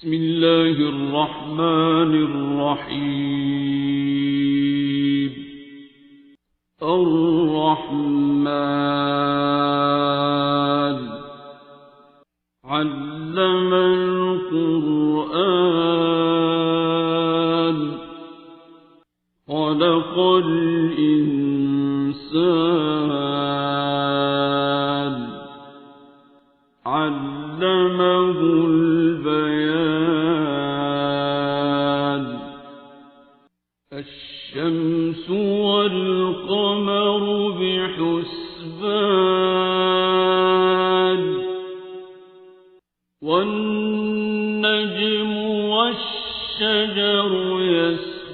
بسم الله الرحمن الرحيم. الرحمن علم القرآن خلق الإنسان علمه البيان. الشمس والقمر بحسبان والنجم والشجر يسجدان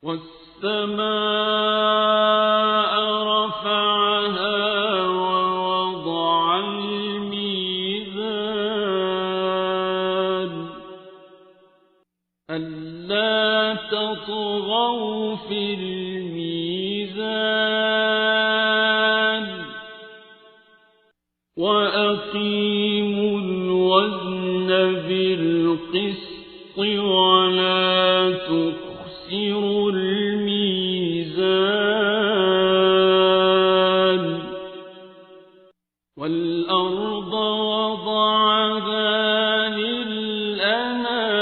والسماء رفعها ووضع الميزان ألا تطغوا في الميزان وأقيموا الوزن بالقسط ولا تخسروا الميزان. والأرض وضعها للأنام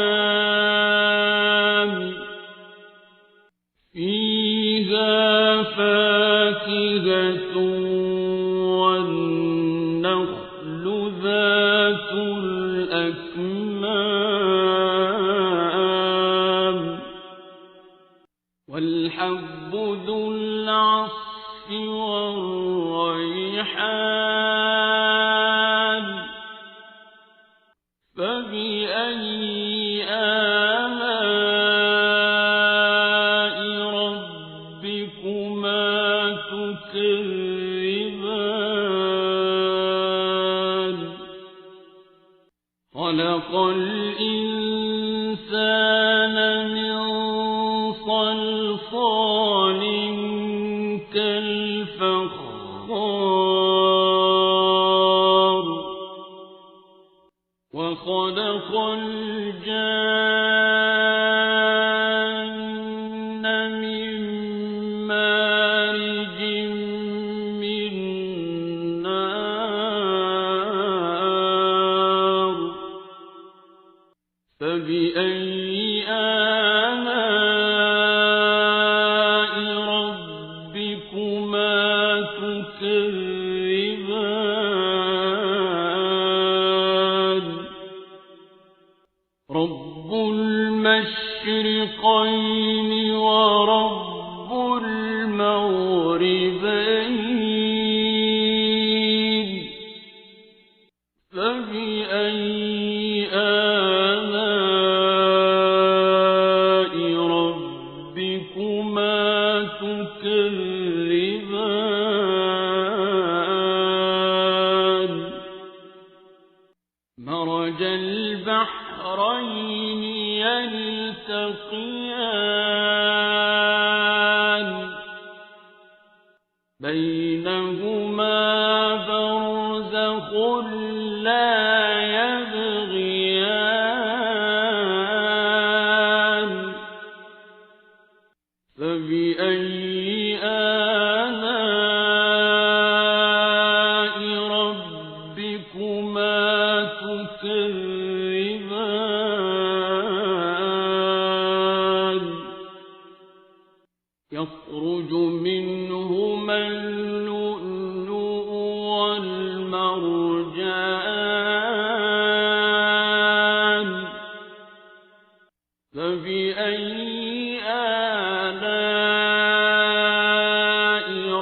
فيها فاكهة والنخل ذات الأكمام والحب ذو العصف والريحان فبأي آلاء ربكما تكذبان. خلق الإنسان من صلصال كالفخار وخلق الجان من مارج من نار فبأي آلاء ربكما تكذبان. رب المشرقين ورب المغربين فبأي آلاء ربكما تكذبان. مرج البحرين يلتقيان بينهما برزخ لا يبغيان فبأي آلاء ربكما تكذبان. يخرج منهما اللؤلؤ والمرجان فبأي آلاء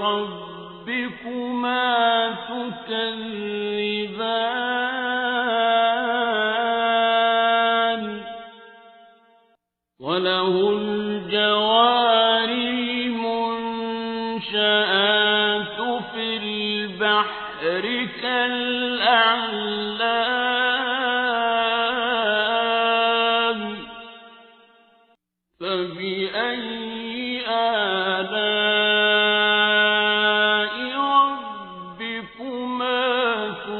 ربكما تكذبان. وله الجوار المنشآت في البحر كالأعلام فبأي آلاء ربكما تكذبان.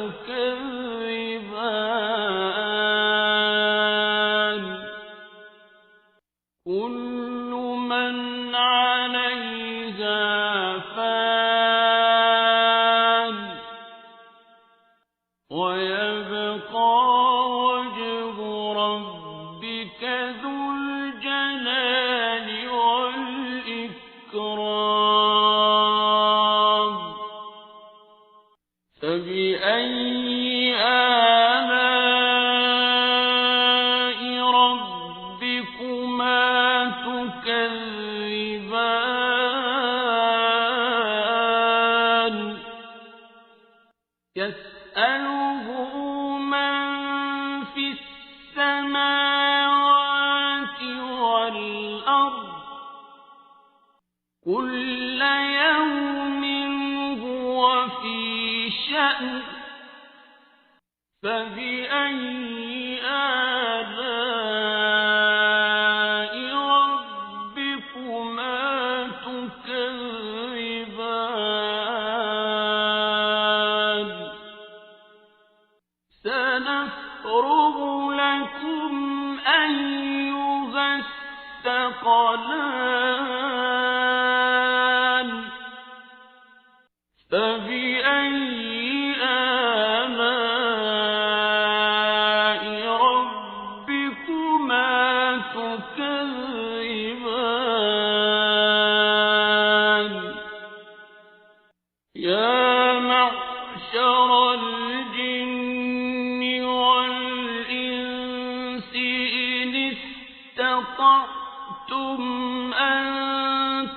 فبأي آلاء ربكما تكذبان يسأله من في السماوات والأرض كل يوم هو في شأن فبأي آلاء ربكما تكذبان سنفرغ لكم أيها الثقلان فبأي آلاء ربكما تكذبان يا معشر الجن والإنس إن استطعتم أن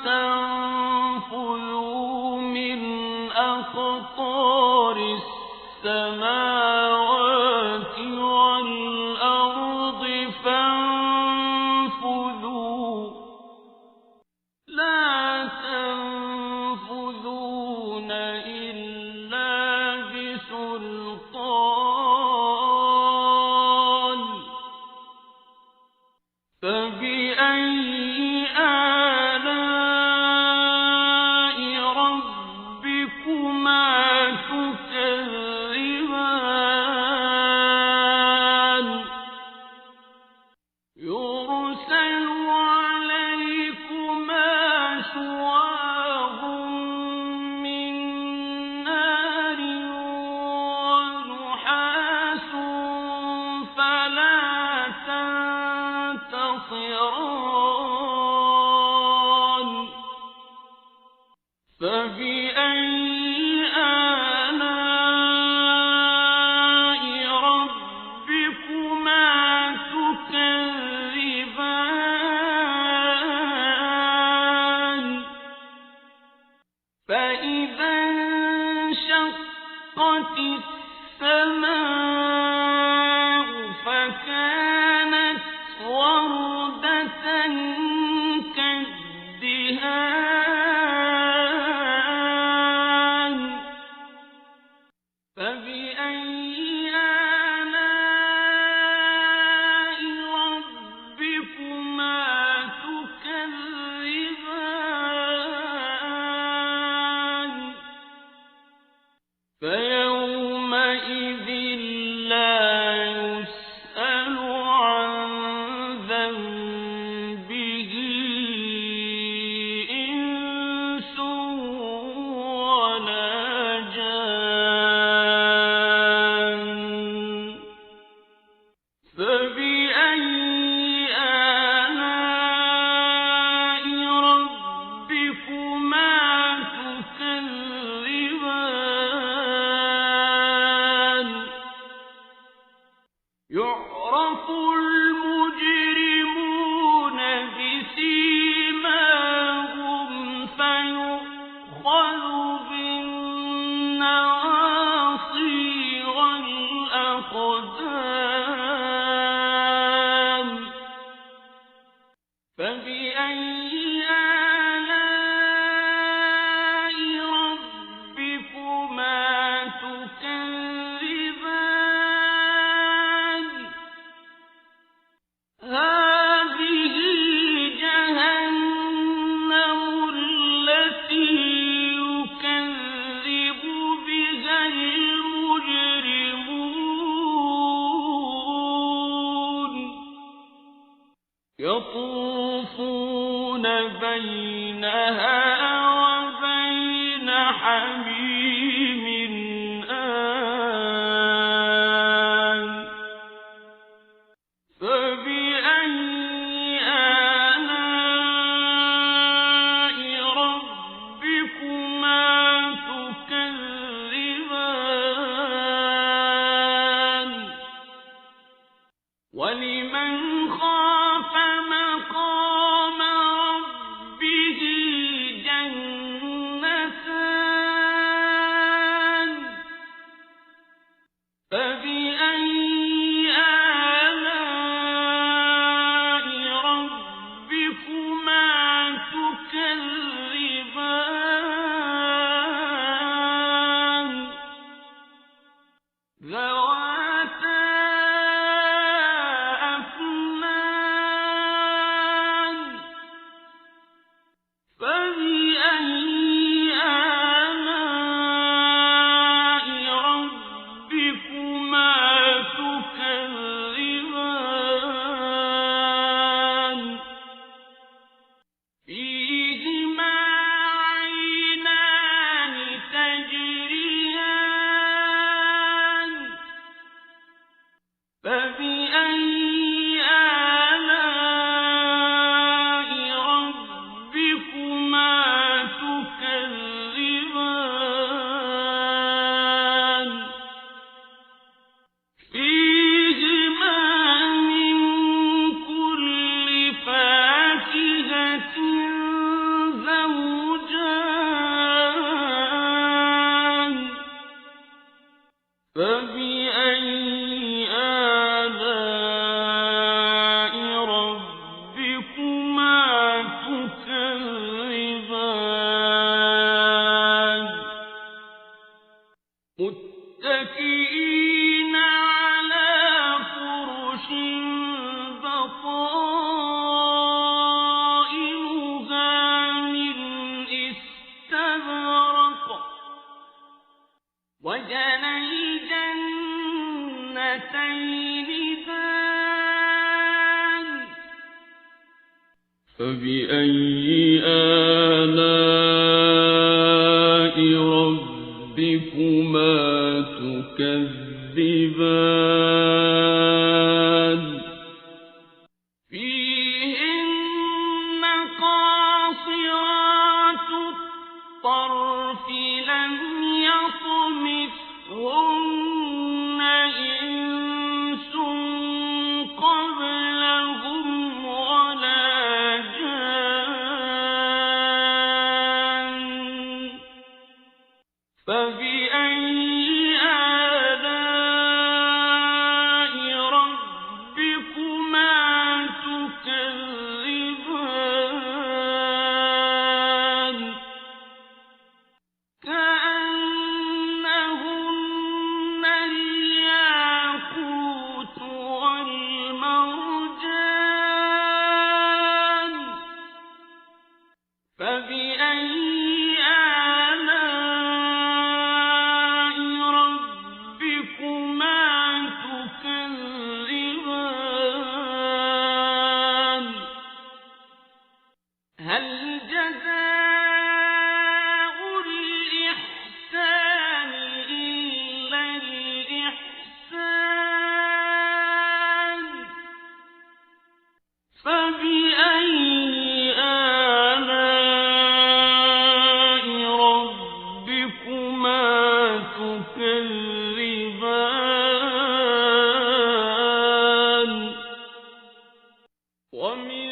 تنفذوا من أقطار السماوات والأرض فانفذوا لا تنفذون إلا بسلطان فبأي آلاء ربكما تكذبان يرسل عليكما شواظ من نار ونحاس فلا تنتصران فبأي آلاء ربكما تكذبان فإذا انشقت السماء فكانت وردة كالدهان فبأي آلاء ربكما تكذبان فيومئذ لا يسأل عن ذنبه إنس ولا جان فبأي آلاء ربكما تكذبان يعرف المجرمون بسيماهم فيؤخذ بالنواصي والأقدام فبأي آلاء ربكما تكذبان هذه جهنم التي يكذب بها المجرمون يطوفون بينها وبين حميم آن فبأي آلاء ربكما تكذبان ذواتا أفنان فبأي آلاء ربكما تكذبان فيهما عينان تجريان فبأي آلاء ربكما تكذبان فيهما من كل فاكهة زوجان فبأي آلاء ربكما تكذبان متكئين على فرش بطائنها من استبرق وجنى الجنتين دان فبأي آلاء ربكما تكذبان فيهن قاصرات الطرف لم يطمثهن إنس قبلهم ولا جان فبأي آلاء ربكما تكذبان كأنهن الياقوت والمرجان فبأي آلاء ربكما تكذبان هل جزاء الإحسان إلا الإحسان فبأي آلاء ربكما تكذبان ومن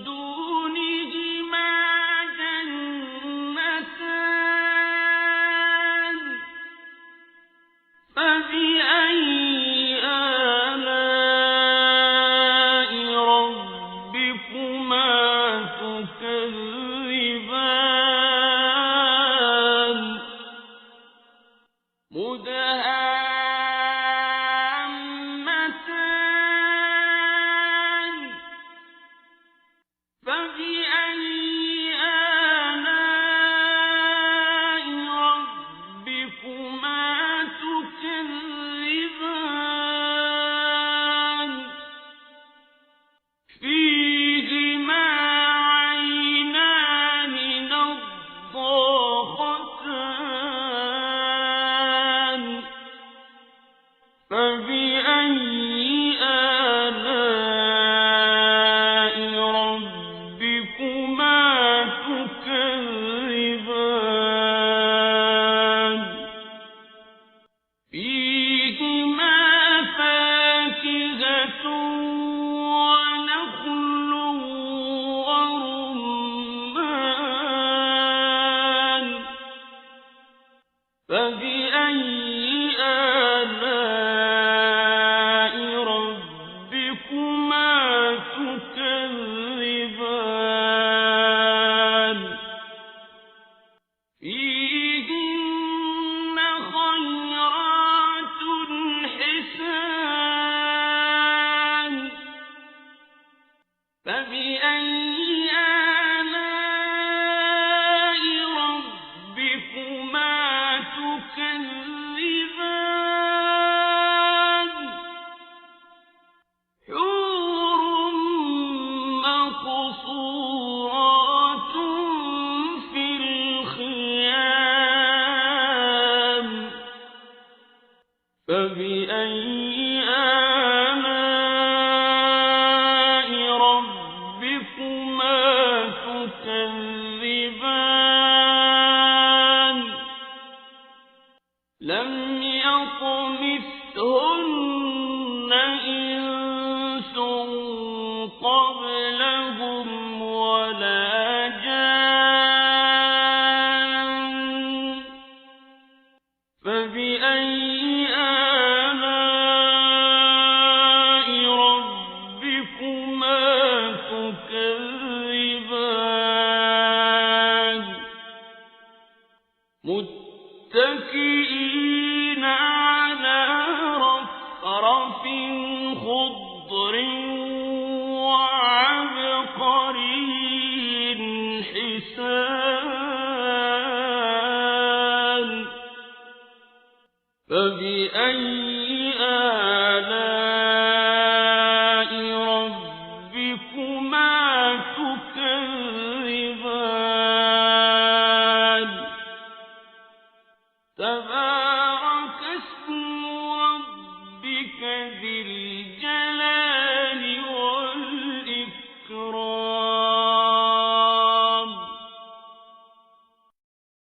دونهما جنتان فبأي آلاء ربكما تكذبان مدهامتان فبأي آلاء ربكما تكذبان فيهما عينان نضاختان فبأي آلاء ربكما تكذبان لم يطمثهن إنس قبلهم ولا جان فبأي آلاء ربكما تكذبان متكئين على رفرف خضر وعبقري حسان فبأي آلاء ربكما تكذبان